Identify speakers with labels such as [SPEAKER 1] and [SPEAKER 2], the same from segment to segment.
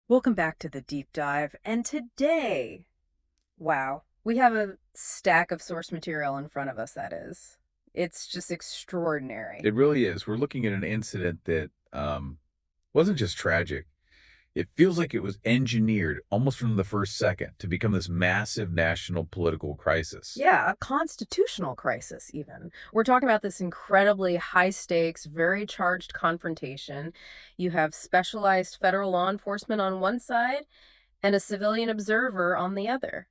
[SPEAKER 1] Welcome back to the deep dive. And today, wow, we have a stack of source material in front of us, that is. It's just extraordinary.
[SPEAKER 2] It really is. We're looking at an incident that wasn't just tragic. It feels like it was engineered almost from the first second to become this massive national political crisis.
[SPEAKER 1] Yeah, a constitutional crisis, even. We're talking about this incredibly high stakes, very charged confrontation. You have specialized federal law enforcement on one side and a civilian observer on the other,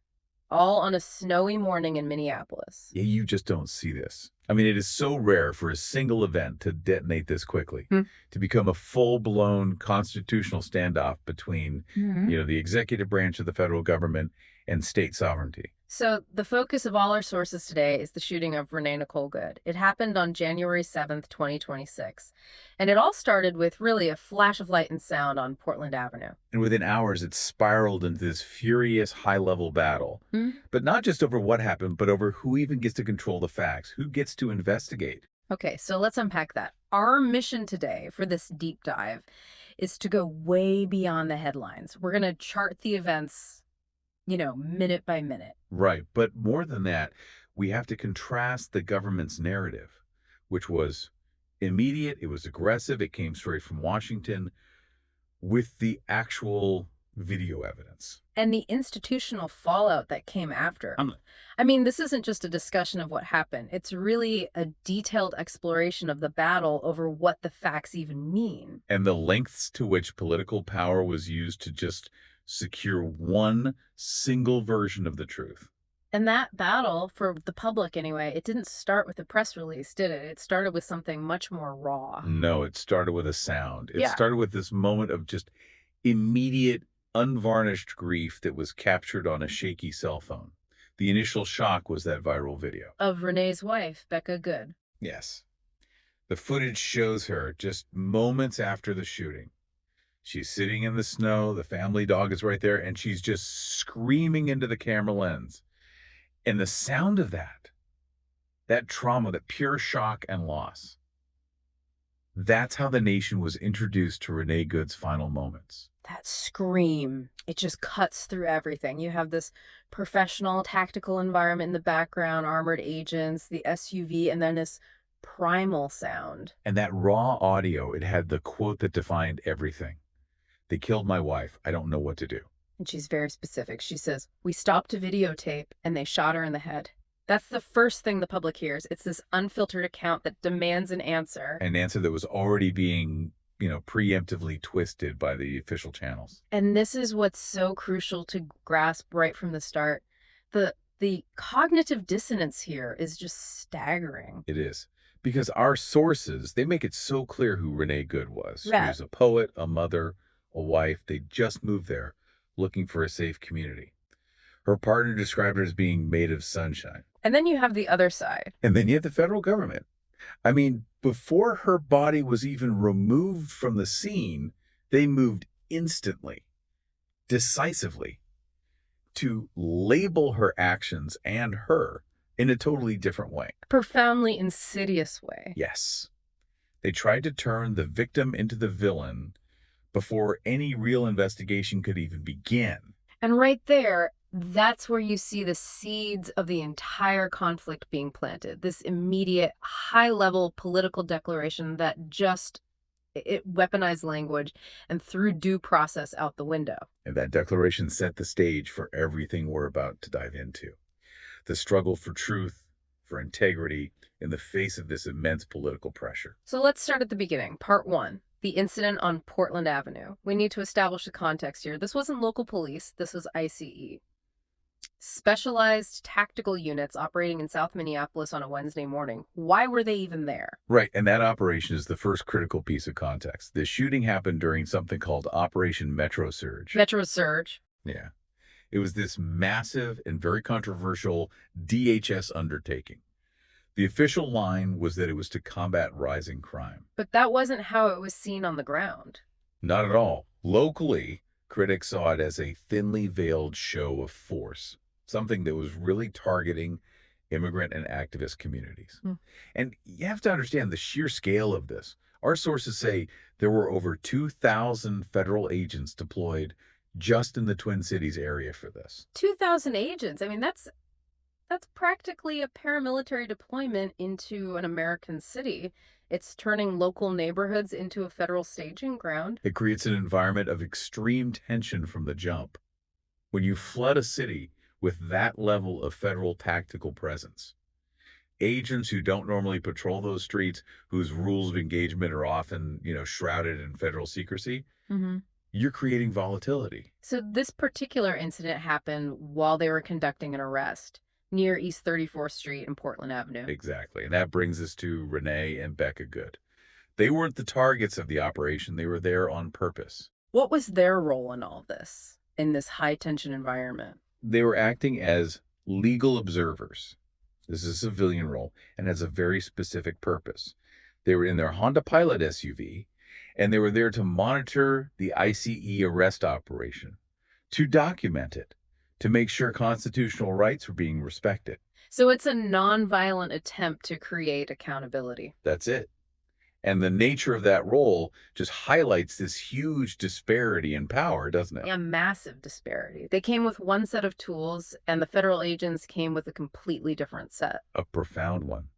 [SPEAKER 1] all on a snowy morning in Minneapolis.
[SPEAKER 2] Yeah, you just don't see this. I mean, it is so rare for a single event to detonate this quickly, to become a full-blown constitutional standoff between,
[SPEAKER 1] Hmm.
[SPEAKER 2] the executive branch of the federal government and state sovereignty.
[SPEAKER 1] So, the focus of all our sources today is the shooting of Renee Nicole Good. It happened on January 7th, 2026. And it all started with really a flash of light and sound on Portland Avenue.
[SPEAKER 2] And within hours, it spiraled into this furious high-level battle.
[SPEAKER 1] Hmm?
[SPEAKER 2] But not just over what happened, but over who even gets to control the facts, who gets to investigate.
[SPEAKER 1] Okay, so let's unpack that. Our mission today for this deep dive is to go way beyond the headlines. We're going to chart the events, minute by minute.
[SPEAKER 2] Right. But more than that, we have to contrast the government's narrative, which was immediate, it was aggressive, it came straight from Washington, with the actual video evidence.
[SPEAKER 1] And the institutional fallout that came after.
[SPEAKER 2] Um,
[SPEAKER 1] I mean, this isn't just a discussion of what happened. It's really a detailed exploration of the battle over what the facts even mean.
[SPEAKER 2] And the lengths to which political power was used to just secure one single version of the truth.
[SPEAKER 1] And that battle, for the public anyway, it didn't start with a press release, did it? It started with something much more raw.
[SPEAKER 2] No, it started with a sound. It
[SPEAKER 1] Yeah.
[SPEAKER 2] started with this moment of just immediate, unvarnished grief that was captured on a shaky cell phone. The initial shock was that viral video.
[SPEAKER 1] Of Renee's wife, Becca Good.
[SPEAKER 2] Yes. The footage shows her just moments after the shooting. She's sitting in the snow, the family dog is right there, and she's just screaming into the camera lens. And the sound of that trauma, that pure shock and loss, that's how the nation was introduced to Renee Good's final moments.
[SPEAKER 1] That scream, it just cuts through everything. You have this professional tactical environment in the background, armored agents, the SUV, and then this primal sound.
[SPEAKER 2] And that raw audio, it had the quote that defined everything. They killed my wife. I don't know what to do.
[SPEAKER 1] And she's very specific. She says, "We stopped to videotape and they shot her in the head." That's the first thing the public hears. It's this unfiltered account that demands an answer.
[SPEAKER 2] An answer that was already being, preemptively twisted by the official channels.
[SPEAKER 1] And this is what's so crucial to grasp right from the start. The cognitive dissonance here is just staggering.
[SPEAKER 2] It is. Because our sources, they make it so clear who Renee Good was. She
[SPEAKER 1] Right.
[SPEAKER 2] was a poet, a mother, a wife. They just moved there looking for a safe community. Her partner described her as being made of sunshine.
[SPEAKER 1] And then you have the other side.
[SPEAKER 2] And then you have the federal government. I mean, before her body was even removed from the scene, they moved instantly, decisively, to label her actions and her in a totally different way.
[SPEAKER 1] Profoundly insidious way.
[SPEAKER 2] Yes. They tried to turn the victim into the villain before any real investigation could even begin.
[SPEAKER 1] And right there, that's where you see the seeds of the entire conflict being planted. This immediate, high level political declaration that just it weaponized language and threw due process out the window.
[SPEAKER 2] And that declaration set the stage for everything we're about to dive into. The struggle for truth, for integrity, in the face of this immense political pressure.
[SPEAKER 1] So let's start at the beginning. Part one, the incident on Portland Avenue. We need to establish the context here. This wasn't local police, this was ICE. Specialized tactical units operating in South Minneapolis on a Wednesday morning. Why were they even there?
[SPEAKER 2] Right, and that operation is the first critical piece of context. The shooting happened during something called Operation Metro Surge.
[SPEAKER 1] Metro Surge.
[SPEAKER 2] Yeah. It was this massive and very controversial DHS undertaking. The official line was that it was to combat rising crime.
[SPEAKER 1] But that wasn't how it was seen on the ground.
[SPEAKER 2] Not at all. Locally, critics saw it as a thinly veiled show of force, something that was really targeting immigrant and activist communities.
[SPEAKER 1] Hmm.
[SPEAKER 2] And you have to understand the sheer scale of this. Our sources say there were over 2,000 federal agents deployed just in the Twin Cities area for this.
[SPEAKER 1] 2,000 agents. I mean, that's practically a paramilitary deployment into an American city. It's turning local neighborhoods into a federal staging ground.
[SPEAKER 2] It creates an environment of extreme tension from the jump. When you flood a city with that level of federal tactical presence, agents who don't normally patrol those streets, whose rules of engagement are often, shrouded in federal secrecy,
[SPEAKER 1] Hmm.
[SPEAKER 2] you're creating volatility.
[SPEAKER 1] So this particular incident happened while they were conducting an arrest near East 34th Street and Portland Avenue.
[SPEAKER 2] Exactly. And that brings us to Renee and Becca Good. They weren't the targets of the operation. They were there on purpose.
[SPEAKER 1] What was their role in all this, in this high-tension environment?
[SPEAKER 2] They were acting as legal observers. This is a civilian role and has a very specific purpose. They were in their Honda Pilot SUV, and they were there to monitor the ICE arrest operation, to document it, to make sure constitutional rights were being respected.
[SPEAKER 1] So it's a nonviolent attempt to create accountability.
[SPEAKER 2] That's it. And the nature of that role just highlights this huge disparity in power, doesn't it?
[SPEAKER 1] A massive disparity. They came with one set of tools, and the federal agents came with a completely different set.
[SPEAKER 2] A profound one.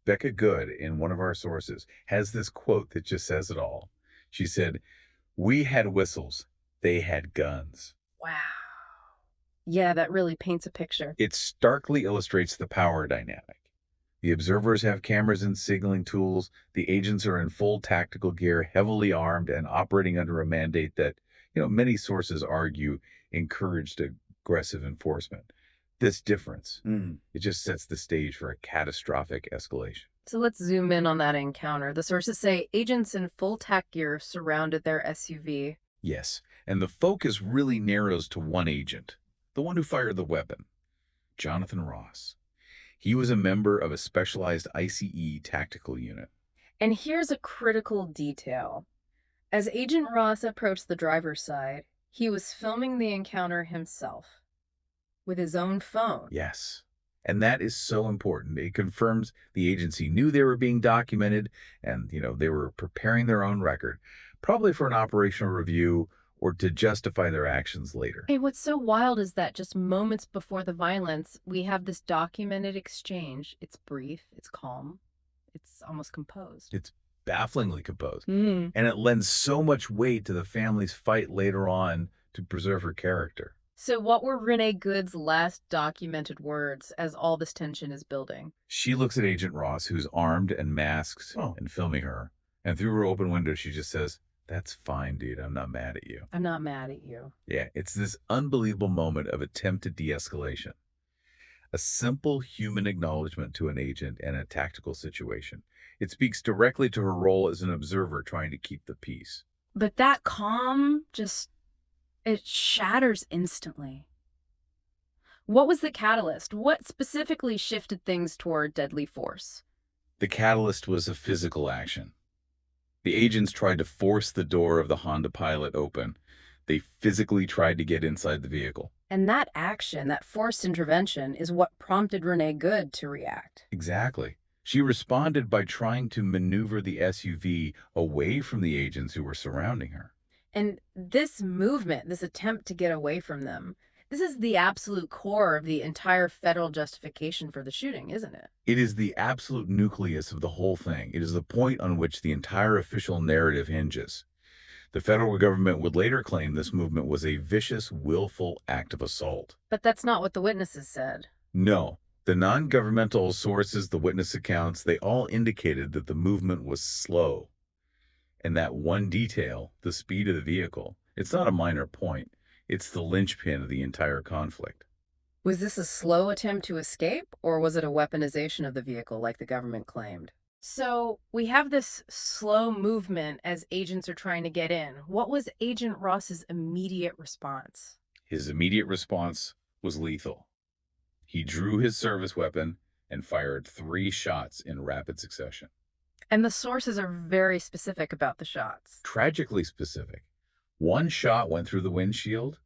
[SPEAKER 2] Becca Good, in one of our sources, has this quote that just says it all. She said, "We had whistles, they had guns."
[SPEAKER 1] Wow. Yeah, that really paints a picture.
[SPEAKER 2] It starkly illustrates the power dynamic. The observers have cameras and signaling tools. The agents are in full tactical gear, heavily armed, and operating under a mandate that, many sources argue encouraged aggressive enforcement. This difference, it just sets the stage for a catastrophic escalation.
[SPEAKER 1] So let's zoom in on that encounter. The sources say agents in full tac gear surrounded their SUV.
[SPEAKER 2] Yes, and the focus really narrows to one agent, the one who fired the weapon, Jonathan Ross. He was a member of a specialized ICE tactical unit.
[SPEAKER 1] And here's a critical detail. As Agent Ross approached the driver's side, he was filming the encounter himself with his own phone.
[SPEAKER 2] Yes, and that is so important. It confirms the agency knew they were being documented and, they were preparing their own record, probably for an operational review or to justify their actions later.
[SPEAKER 1] Hey, what's so wild is that just moments before the violence, we have this documented exchange. It's brief, it's calm, it's almost composed.
[SPEAKER 2] It's bafflingly composed.
[SPEAKER 1] Mm.
[SPEAKER 2] And it lends so much weight to the family's fight later on to preserve her character.
[SPEAKER 1] So what were Renee Good's last documented words as all this tension is building?
[SPEAKER 2] She looks at Agent Ross, who's armed and masked and filming her. And through her open window, she just says, "That's fine, dude. I'm not mad at you."
[SPEAKER 1] I'm not mad at you.
[SPEAKER 2] Yeah, it's this unbelievable moment of attempted de-escalation. A simple human acknowledgement to an agent in a tactical situation. It speaks directly to her role as an observer trying to keep the peace.
[SPEAKER 1] But that calm it shatters instantly. What was the catalyst? What specifically shifted things toward deadly force?
[SPEAKER 2] The catalyst was a physical action. The agents tried to force the door of the Honda Pilot open. They physically tried to get inside the vehicle.
[SPEAKER 1] And that action, that forced intervention, is what prompted Renee Good to react.
[SPEAKER 2] Exactly. She responded by trying to maneuver the SUV away from the agents who were surrounding her.
[SPEAKER 1] And this movement, this attempt to get away from them, this is the absolute core of the entire federal justification for the shooting, isn't it?
[SPEAKER 2] It is the absolute nucleus of the whole thing. It is the point on which the entire official narrative hinges. The federal government would later claim this movement was a vicious, willful act of assault.
[SPEAKER 1] But that's not what the witnesses said.
[SPEAKER 2] No. The non-governmental sources, the witness accounts, they all indicated that the movement was slow. And that one detail, the speed of the vehicle, it's not a minor point. It's the linchpin of the entire conflict.
[SPEAKER 1] Was this a slow attempt to escape, or was it a weaponization of the vehicle like the government claimed? So we have this slow movement as agents are trying to get in. What was Agent Ross's immediate response?
[SPEAKER 2] His immediate response was lethal. He drew his service weapon and fired 3 shots in rapid succession.
[SPEAKER 1] And the sources are very specific about the shots.
[SPEAKER 2] Tragically specific. 1 shot went through the windshield,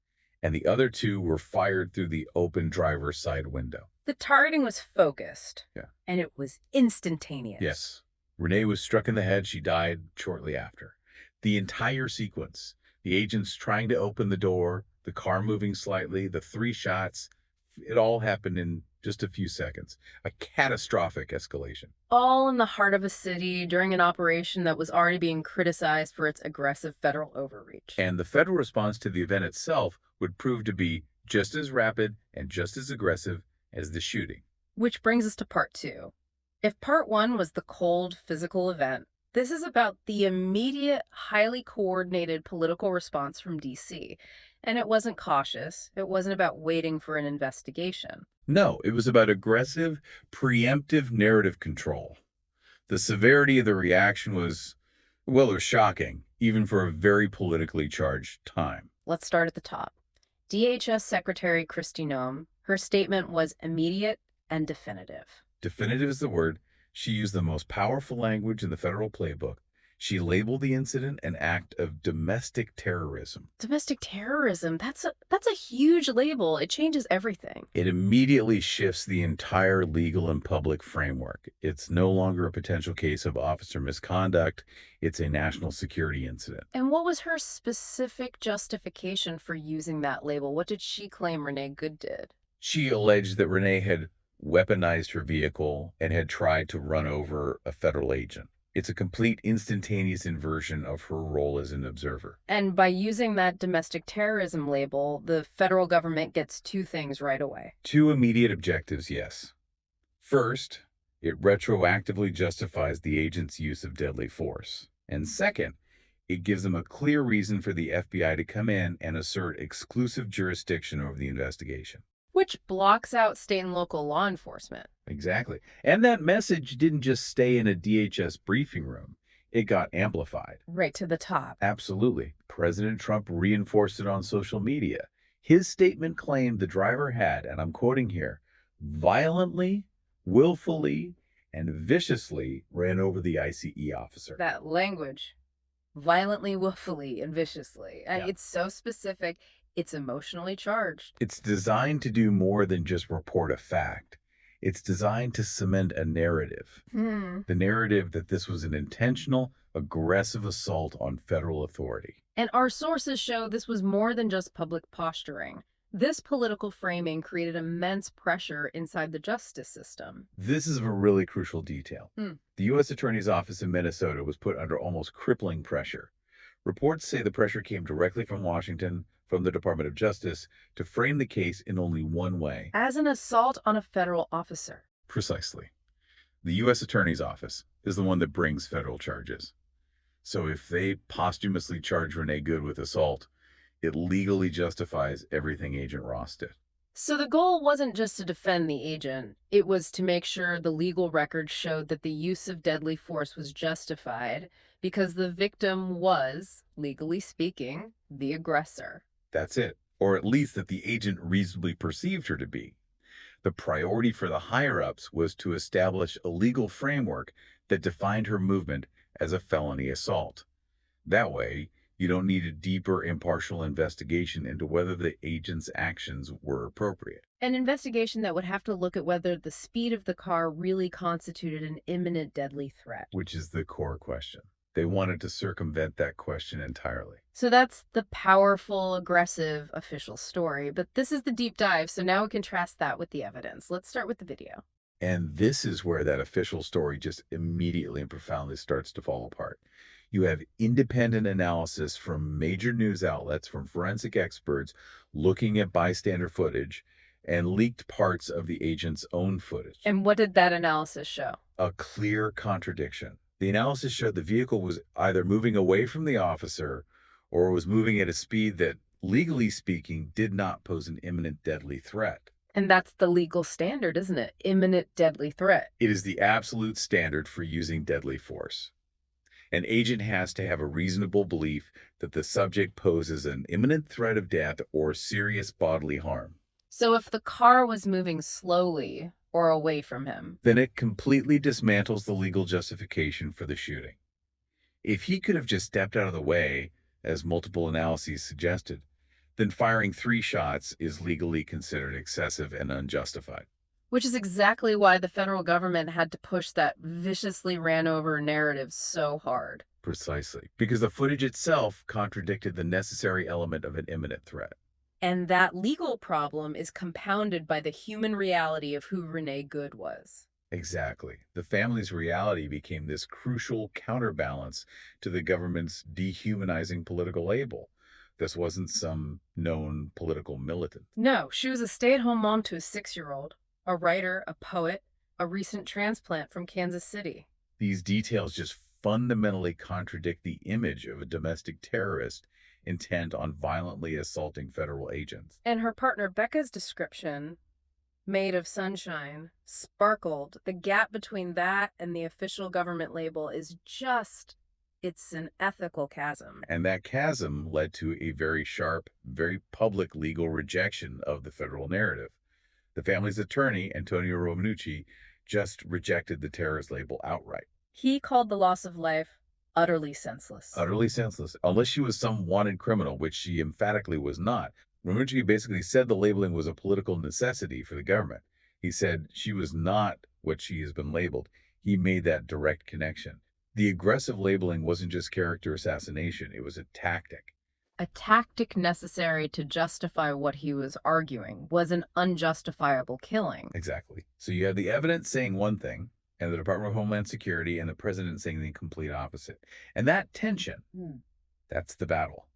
[SPEAKER 2] and the other 2 were fired through the open driver's side window.
[SPEAKER 1] The targeting was focused.
[SPEAKER 2] Yeah.
[SPEAKER 1] And it was instantaneous.
[SPEAKER 2] Yes. Renee was struck in the head. She died shortly after. The entire sequence, the agents trying to open the door, the car moving slightly, the three shots, it all happened in just a few seconds. A catastrophic escalation.
[SPEAKER 1] All in the heart of a city during an operation that was already being criticized for its aggressive federal overreach.
[SPEAKER 2] And the federal response to the event itself would prove to be just as rapid and just as aggressive as the shooting.
[SPEAKER 1] Which brings us to part two. If part one was the cold, physical event, this is about the immediate, highly coordinated political response from DC. And it wasn't cautious. It wasn't about waiting for an investigation.
[SPEAKER 2] No, it was about aggressive, preemptive narrative control. The severity of the reaction was, well, it was shocking, even for a very politically charged time.
[SPEAKER 1] Let's start at the top. DHS Secretary Kristi Noem, her statement was immediate and definitive.
[SPEAKER 2] Definitive is the word. She used the most powerful language in the federal playbook. She labeled the incident an act of domestic terrorism.
[SPEAKER 1] Domestic terrorism, that's a huge label. It changes everything.
[SPEAKER 2] It immediately shifts the entire legal and public framework. It's no longer a potential case of officer misconduct. It's a national security incident.
[SPEAKER 1] And what was her specific justification for using that label? What did she claim Renee Good did?
[SPEAKER 2] She alleged that Renee had weaponized her vehicle and had tried to run over a federal agent. It's a complete instantaneous inversion of her role as an observer.
[SPEAKER 1] And by using that domestic terrorism label, the federal government gets two things right away.
[SPEAKER 2] Two immediate objectives, yes. First, it retroactively justifies the agent's use of deadly force. And second, it gives them a clear reason for the FBI to come in and assert exclusive jurisdiction over the investigation.
[SPEAKER 1] Which blocks out state and local law enforcement.
[SPEAKER 2] Exactly. And that message didn't just stay in a DHS briefing room. It got amplified.
[SPEAKER 1] Right to the top.
[SPEAKER 2] Absolutely. President Trump reinforced it on social media. His statement claimed the driver had, and I'm quoting here, violently, willfully, and viciously ran over the ICE officer.
[SPEAKER 1] That language. Violently, willfully, and viciously.
[SPEAKER 2] Yeah.
[SPEAKER 1] It's so specific. It's emotionally charged.
[SPEAKER 2] It's designed to do more than just report a fact. It's designed to cement a narrative. The narrative that this was an intentional, aggressive assault on federal authority.
[SPEAKER 1] And our sources show this was more than just public posturing. This political framing created immense pressure inside the justice system.
[SPEAKER 2] This is a really crucial detail. The U.S. Attorney's Office in Minnesota was put under almost crippling pressure. Reports say the pressure came directly from Washington, from the Department of Justice, to frame the case in only one way.
[SPEAKER 1] As an assault on a federal officer.
[SPEAKER 2] Precisely. The U.S. Attorney's Office is the one that brings federal charges. So if they posthumously charge Renee Good with assault, it legally justifies everything Agent Ross did.
[SPEAKER 1] So the goal wasn't just to defend the agent. It was to make sure the legal record showed that the use of deadly force was justified because the victim was, legally speaking, the aggressor.
[SPEAKER 2] That's it. Or at least that the agent reasonably perceived her to be. The priority for the higher-ups was to establish a legal framework that defined her movement as a felony assault. That way, you don't need a deeper, impartial investigation into whether the agent's actions were appropriate.
[SPEAKER 1] An investigation that would have to look at whether the speed of the car really constituted an imminent deadly threat.
[SPEAKER 2] Which is the core question. They wanted to circumvent that question entirely.
[SPEAKER 1] So that's the powerful, aggressive official story. But this is the deep dive, so now we contrast that with the evidence. Let's start with the video.
[SPEAKER 2] And this is where that official story just immediately and profoundly starts to fall apart. You have independent analysis from major news outlets, from forensic experts, looking at bystander footage and leaked parts of the agent's own footage.
[SPEAKER 1] And what did that analysis show?
[SPEAKER 2] A clear contradiction. The analysis showed the vehicle was either moving away from the officer or was moving at a speed that, legally speaking, did not pose an imminent deadly threat.
[SPEAKER 1] And that's the legal standard, isn't it? Imminent deadly threat.
[SPEAKER 2] It is the absolute standard for using deadly force. An agent has to have a reasonable belief that the subject poses an imminent threat of death or serious bodily harm.
[SPEAKER 1] So if the car was moving slowly or away from him,
[SPEAKER 2] then it completely dismantles the legal justification for the shooting. If he could have just stepped out of the way, as multiple analyses suggested, then firing 3 shots is legally considered excessive and unjustified.
[SPEAKER 1] Which is exactly why the federal government had to push that viciously ran over narrative so hard.
[SPEAKER 2] Precisely. Because the footage itself contradicted the necessary element of an imminent threat.
[SPEAKER 1] And that legal problem is compounded by the human reality of who Renee Good was.
[SPEAKER 2] Exactly. The family's reality became this crucial counterbalance to the government's dehumanizing political label. This wasn't some known political militant.
[SPEAKER 1] No, she was a stay-at-home mom to a 6-year-old, a writer, a poet, a recent transplant from Kansas City.
[SPEAKER 2] These details just fundamentally contradict the image of a domestic terrorist intent on violently assaulting federal agents.
[SPEAKER 1] And her partner Becca's description, made of sunshine, sparkled. The gap between that and the official government label is just, it's an ethical chasm.
[SPEAKER 2] And that chasm led to a very sharp, very public legal rejection of the federal narrative. The family's attorney, Antonio Romanucci, just rejected the terrorist label outright.
[SPEAKER 1] He called the loss of life utterly senseless.
[SPEAKER 2] Utterly senseless, unless she was some wanted criminal, which she emphatically was not. Romanucci basically said the labeling was a political necessity for the government. He said she was not what she has been labeled. He made that direct connection. The aggressive labeling wasn't just character assassination, it was a tactic.
[SPEAKER 1] A tactic necessary to justify what he was arguing was an unjustifiable killing.
[SPEAKER 2] Exactly. So you have the evidence saying one thing, and the Department of Homeland Security and the president saying the complete opposite. And that tension, that's the battle.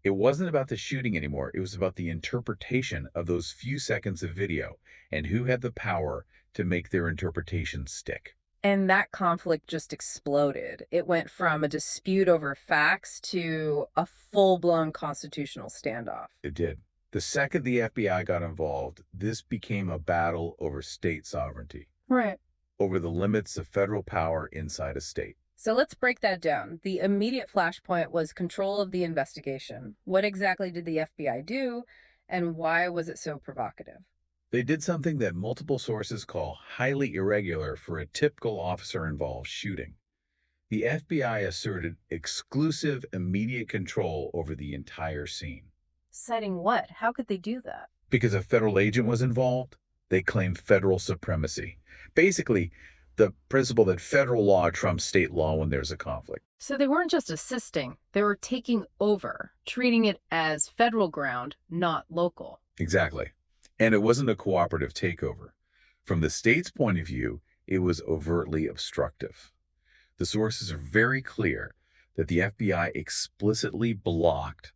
[SPEAKER 2] It wasn't about the shooting anymore. It was about the interpretation of those few seconds of video and who had the power to make their interpretation stick.
[SPEAKER 1] And that conflict just exploded. It went from a dispute over facts to a full-blown constitutional standoff.
[SPEAKER 2] It did. The second the FBI got involved, this became a battle over state sovereignty,
[SPEAKER 1] Right.
[SPEAKER 2] over the limits of federal power inside a state.
[SPEAKER 1] So let's break that down. The immediate flashpoint was control of the investigation. What exactly did the FBI do, and why was it so provocative?
[SPEAKER 2] They did something that multiple sources call highly irregular for a typical officer-involved shooting. The FBI asserted exclusive, immediate control over the entire scene.
[SPEAKER 1] Citing what? How could they do that?
[SPEAKER 2] Because a federal agent was involved, they claimed federal supremacy. Basically, the principle that federal law trumps state law when there's a conflict.
[SPEAKER 1] So they weren't just assisting, they were taking over, treating it as federal ground, not local.
[SPEAKER 2] Exactly. And it wasn't a cooperative takeover. From the state's point of view, it was overtly obstructive. The sources are very clear that the FBI explicitly blocked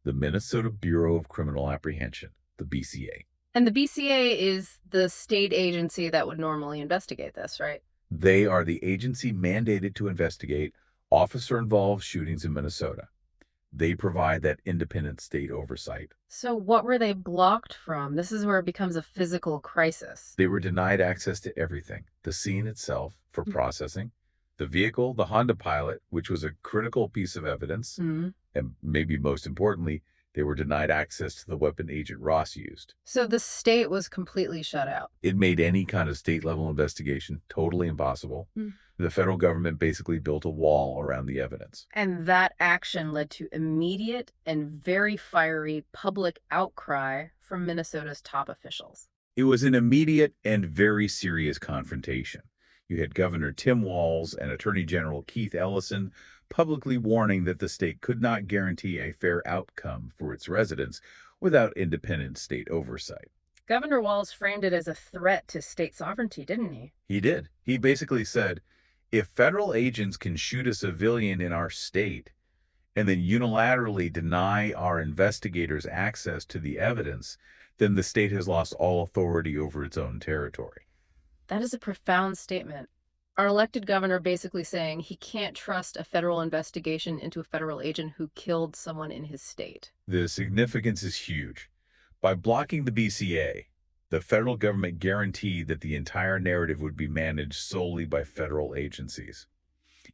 [SPEAKER 2] the Minnesota Bureau of Criminal Apprehension, the BCA.
[SPEAKER 1] And the BCA is the state agency that would normally investigate this, right?
[SPEAKER 2] They are the agency mandated to investigate officer-involved shootings in Minnesota. They provide that independent state oversight.
[SPEAKER 1] So what were they blocked from? This is where it becomes a physical crisis.
[SPEAKER 2] They were denied access to everything: the scene itself for processing, the vehicle, the Honda Pilot, which was a critical piece of evidence,
[SPEAKER 1] Mm-hmm.
[SPEAKER 2] and maybe most importantly, they were denied access to the weapon Agent Ross used.
[SPEAKER 1] So the state was completely shut out.
[SPEAKER 2] It made any kind of state-level investigation totally impossible. The federal government basically built a wall around the evidence.
[SPEAKER 1] And that action led to immediate and very fiery public outcry from Minnesota's top officials.
[SPEAKER 2] It was an immediate and very serious confrontation. You had Governor Tim Walz and Attorney General Keith Ellison publicly warning that the state could not guarantee a fair outcome for its residents without independent state oversight.
[SPEAKER 1] Governor Walz framed it as a threat to state sovereignty, didn't he?
[SPEAKER 2] He did. He basically said, if federal agents can shoot a civilian in our state and then unilaterally deny our investigators access to the evidence, then the state has lost all authority over its own territory.
[SPEAKER 1] That is a profound statement. Our elected governor basically saying he can't trust a federal investigation into a federal agent who killed someone in his state.
[SPEAKER 2] The significance is huge. By blocking the BCA, the federal government guaranteed that the entire narrative would be managed solely by federal agencies.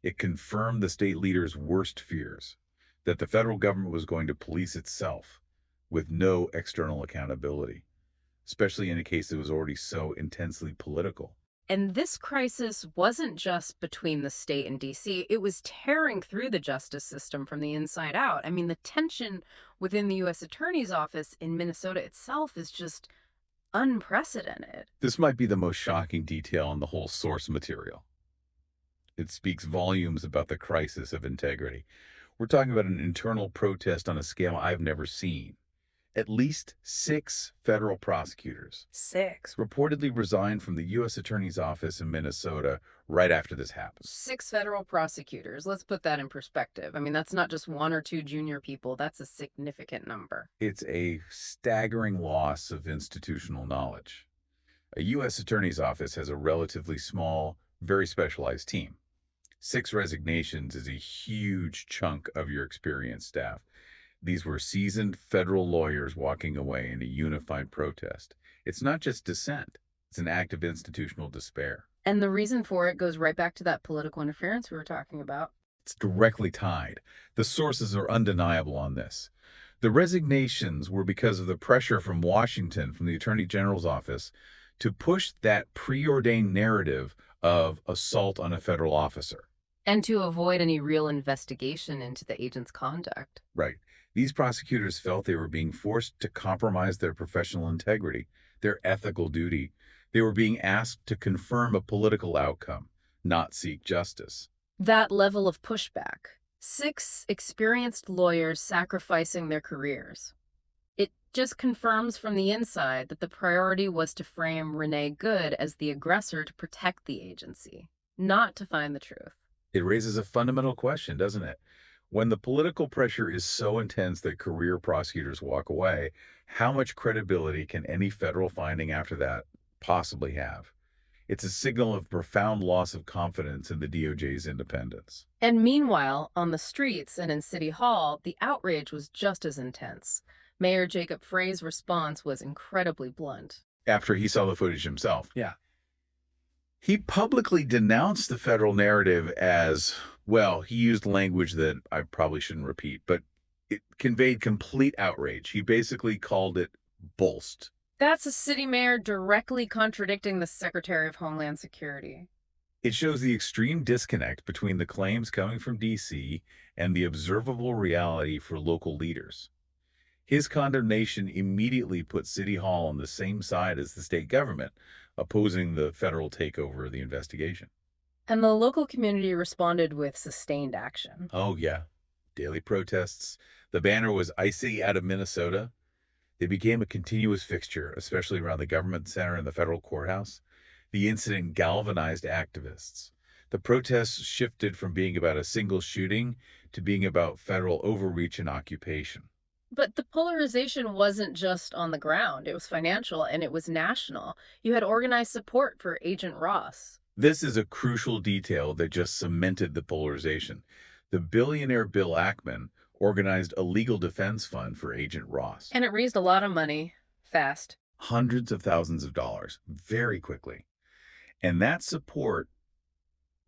[SPEAKER 2] It confirmed the state leaders' worst fears, that the federal government was going to police itself with no external accountability, especially in a case that was already so intensely political.
[SPEAKER 1] And this crisis wasn't just between the state and DC, it was tearing through the justice system from the inside out. I mean, the tension within the U.S. Attorney's Office in Minnesota itself is just unprecedented.
[SPEAKER 2] This might be the most shocking detail in the whole source material. It speaks volumes about the crisis of integrity. We're talking about an internal protest on a scale I've never seen. At least 6 federal prosecutors
[SPEAKER 1] 6.
[SPEAKER 2] reportedly resigned from the U.S. Attorney's Office in Minnesota right after this happened.
[SPEAKER 1] 6 federal prosecutors. Let's put that in perspective. I mean, that's not just 1 or 2 junior people. That's a significant number.
[SPEAKER 2] It's a staggering loss of institutional knowledge. A U.S. Attorney's Office has a relatively small, very specialized team. 6 resignations is a huge chunk of your experienced staff. These were seasoned federal lawyers walking away in a unified protest. It's not just dissent, it's an act of institutional despair.
[SPEAKER 1] And the reason for it goes right back to that political interference we were talking about.
[SPEAKER 2] It's directly tied. The sources are undeniable on this. The resignations were because of the pressure from Washington, from the Attorney General's office, to push that preordained narrative of assault on a federal officer.
[SPEAKER 1] And to avoid any real investigation into the agent's conduct.
[SPEAKER 2] Right. These prosecutors felt they were being forced to compromise their professional integrity, their ethical duty. They were being asked to confirm a political outcome, not seek justice.
[SPEAKER 1] That level of pushback. 6 experienced lawyers sacrificing their careers. It just confirms from the inside that the priority was to frame Renee Good as the aggressor to protect the agency, not to find the truth.
[SPEAKER 2] It raises a fundamental question, doesn't it? When the political pressure is so intense that career prosecutors walk away, how much credibility can any federal finding after that possibly have? It's a signal of profound loss of confidence in the DOJ's independence.
[SPEAKER 1] And meanwhile, on the streets and in City Hall, the outrage was just as intense. Mayor Jacob Frey's response was incredibly blunt.
[SPEAKER 2] After he saw the footage himself. Yeah. He publicly denounced the federal narrative as, well, he used language that I probably shouldn't repeat, but it conveyed complete outrage. He basically called it bolst.
[SPEAKER 1] That's a city mayor directly contradicting the Secretary of Homeland Security.
[SPEAKER 2] It shows the extreme disconnect between the claims coming from D.C. and the observable reality for local leaders. His condemnation immediately put City Hall on the same side as the state government, opposing the federal takeover of the investigation.
[SPEAKER 1] And the local community responded with sustained action.
[SPEAKER 2] Oh, yeah. Daily protests. The banner was "Icy out of Minnesota." They became a continuous fixture, especially around the government center and the federal courthouse. The incident galvanized activists. The protests shifted from being about a single shooting to being about federal overreach and occupation.
[SPEAKER 1] But the polarization wasn't just on the ground. It was financial and it was national. You had organized support for Agent Ross.
[SPEAKER 2] This is a crucial detail that just cemented the polarization. The billionaire Bill Ackman organized a legal defense fund for Agent Ross.
[SPEAKER 1] And it raised a lot of money, fast.
[SPEAKER 2] Hundreds of thousands of dollars, very quickly. And that support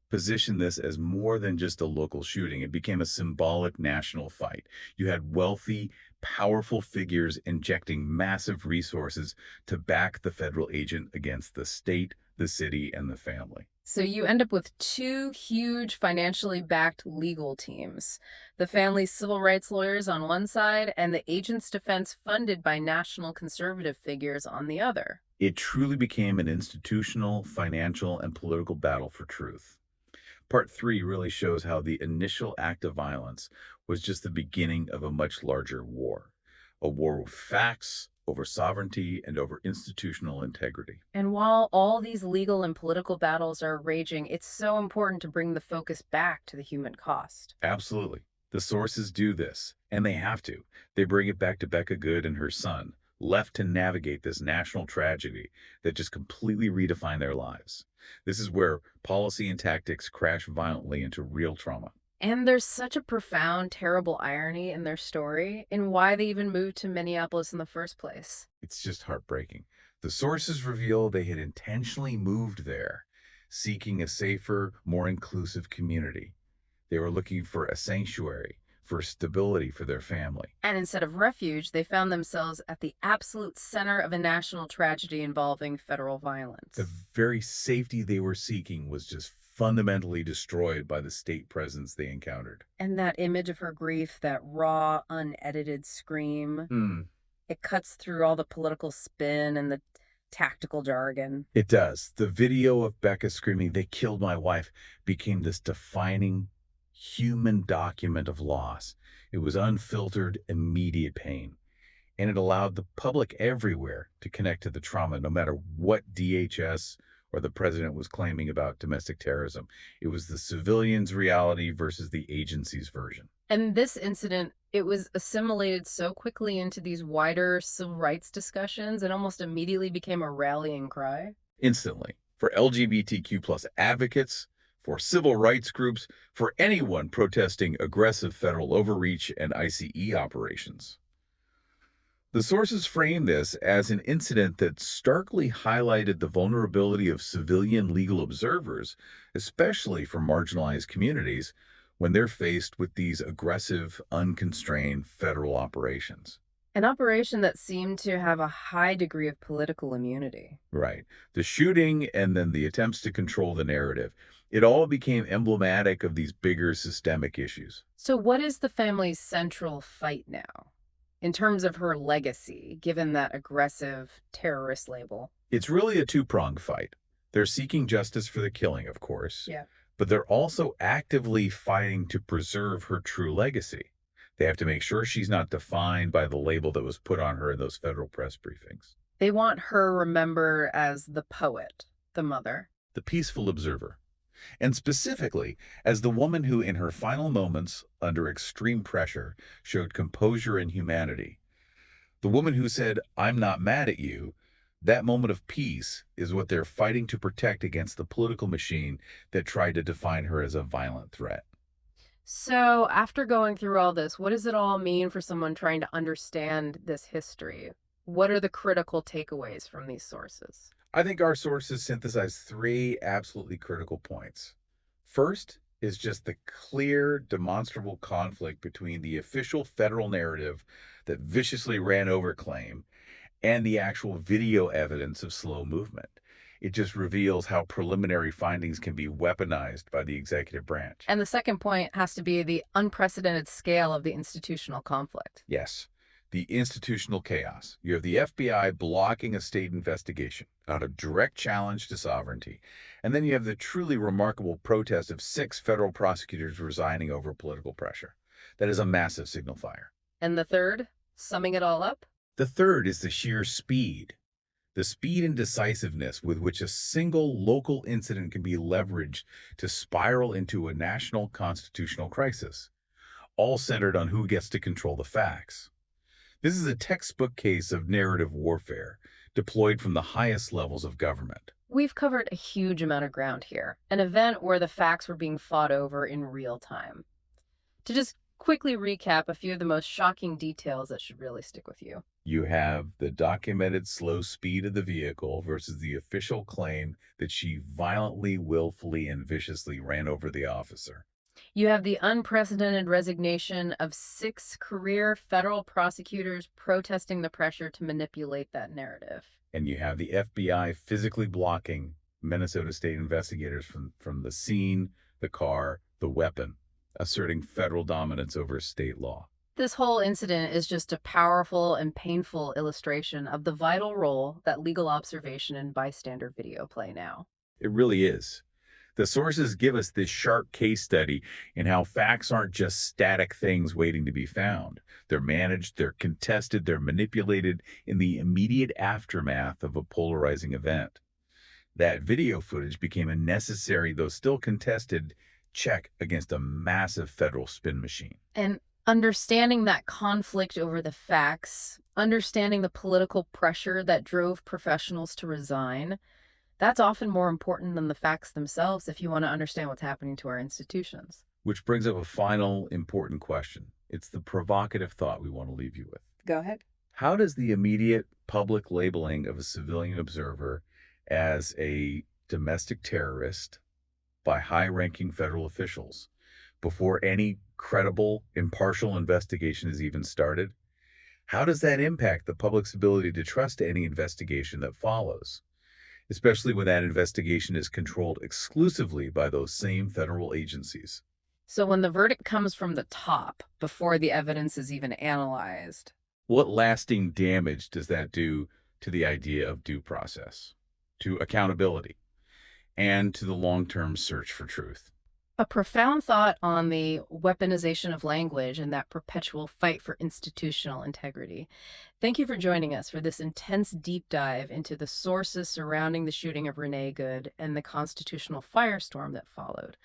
[SPEAKER 2] positioned this as more than just a local shooting. It became a symbolic national fight. You had wealthy, powerful figures injecting massive resources to back the federal agent against the state, the city, and the family.
[SPEAKER 1] So you end up with 2 huge financially backed legal teams. The family's civil rights lawyers on one side and the agent's defense funded by national conservative figures on the other.
[SPEAKER 2] It truly became an institutional, financial, and political battle for truth. Part 3 really shows how the initial act of violence was just the beginning of a much larger war. A war with facts, over sovereignty, and over institutional integrity.
[SPEAKER 1] And while all these legal and political battles are raging, it's so important to bring the focus back to the human cost.
[SPEAKER 2] Absolutely. The sources do this, and they have to. They bring it back to Becca Good and her son, left to navigate this national tragedy that just completely redefined their lives. This is where policy and tactics crash violently into real trauma.
[SPEAKER 1] And there's such a profound, terrible irony in their story in why they even moved to Minneapolis in the first place.
[SPEAKER 2] It's just heartbreaking. The sources reveal they had intentionally moved there, seeking a safer, more inclusive community. They were looking for a sanctuary, for stability for their family.
[SPEAKER 1] And instead of refuge, they found themselves at the absolute center of a national tragedy involving federal violence.
[SPEAKER 2] The very safety they were seeking was just fundamentally destroyed by the state presence they encountered.
[SPEAKER 1] And that image of her grief, that raw, unedited scream, it cuts through all the political spin and the tactical jargon.
[SPEAKER 2] It does. The video of Becca screaming, "They killed my wife," became this defining human document of loss. It was unfiltered, immediate pain, and it allowed the public everywhere to connect to the trauma, no matter what DHS or the president was claiming about domestic terrorism. It was the civilian's reality versus the agency's version.
[SPEAKER 1] And this incident, it was assimilated so quickly into these wider civil rights discussions, it almost immediately became a rallying cry.
[SPEAKER 2] Instantly. For LGBTQ plus advocates, for civil rights groups, for anyone protesting aggressive federal overreach and ICE operations. The sources frame this as an incident that starkly highlighted the vulnerability of civilian legal observers, especially for marginalized communities, when they're faced with these aggressive, unconstrained federal operations.
[SPEAKER 1] An operation that seemed to have a high degree of political immunity.
[SPEAKER 2] Right. The shooting and then the attempts to control the narrative, it all became emblematic of these bigger systemic issues.
[SPEAKER 1] So, what is the family's central fight now in terms of her legacy, given that aggressive terrorist label?
[SPEAKER 2] It's really a two-pronged fight. They're seeking justice for the killing, of course,
[SPEAKER 1] Yeah.
[SPEAKER 2] but they're also actively fighting to preserve her true legacy. They have to make sure she's not defined by the label that was put on her in those federal press briefings.
[SPEAKER 1] They want her remembered as the poet, the mother.
[SPEAKER 2] The peaceful observer, and specifically as the woman who, in her final moments, under extreme pressure, showed composure and humanity. The woman who said, "I'm not mad at you." That moment of peace is what they're fighting to protect against the political machine that tried to define her as a violent threat.
[SPEAKER 1] So, after going through all this, what does it all mean for someone trying to understand this history? What are the critical takeaways from these sources?
[SPEAKER 2] I think our sources synthesize three absolutely critical points. First is just the clear, demonstrable conflict between the official federal narrative that viciously ran over claim and the actual video evidence of slow movement. It just reveals how preliminary findings can be weaponized by the executive branch.
[SPEAKER 1] And the second point has to be the unprecedented scale of the institutional conflict.
[SPEAKER 2] Yes, the institutional chaos. You have the FBI blocking a state investigation out of direct challenge to sovereignty. And then you have the truly remarkable protest of 6 federal prosecutors resigning over political pressure. That is a massive signal fire.
[SPEAKER 1] And the third, summing it all up?
[SPEAKER 2] The third is the sheer speed. The speed and decisiveness with which a single local incident can be leveraged to spiral into a national constitutional crisis, all centered on who gets to control the facts. This is a textbook case of narrative warfare deployed from the highest levels of government.
[SPEAKER 1] We've covered a huge amount of ground here, an event where the facts were being fought over in real time. To just quickly recap a few of the most shocking details that should really stick with you.
[SPEAKER 2] You have the documented slow speed of the vehicle versus the official claim that she violently, willfully, and viciously ran over the officer.
[SPEAKER 1] You have the unprecedented resignation of 6 career federal prosecutors protesting the pressure to manipulate that narrative.
[SPEAKER 2] And you have the FBI physically blocking Minnesota state investigators from the scene, the car, the weapon, asserting federal dominance over state law.
[SPEAKER 1] This whole incident is just a powerful and painful illustration of the vital role that legal observation and bystander video play now.
[SPEAKER 2] It really is. The sources give us this sharp case study in how facts aren't just static things waiting to be found. They're managed, they're contested, they're manipulated in the immediate aftermath of a polarizing event. That video footage became a necessary, though still contested, check against a massive federal spin machine.
[SPEAKER 1] And understanding that conflict over the facts, understanding the political pressure that drove professionals to resign, that's often more important than the facts themselves if you want to understand what's happening to our institutions.
[SPEAKER 2] Which brings up a final important question. It's the provocative thought we want to leave you with.
[SPEAKER 1] Go ahead.
[SPEAKER 2] How does the immediate public labeling of a civilian observer as a domestic terrorist by high-ranking federal officials before any credible, impartial investigation is even started, how does that impact the public's ability to trust any investigation that follows, especially when that investigation is controlled exclusively by those same federal agencies?
[SPEAKER 1] So when the verdict comes from the top, before the evidence is even analyzed,
[SPEAKER 2] What lasting damage does that do to the idea of due process, to accountability, and to the long-term search for truth.
[SPEAKER 1] A profound thought on the weaponization of language and that perpetual fight for institutional integrity. Thank you for joining us for this intense deep dive into the sources surrounding the shooting of Renee Good and the constitutional firestorm that followed.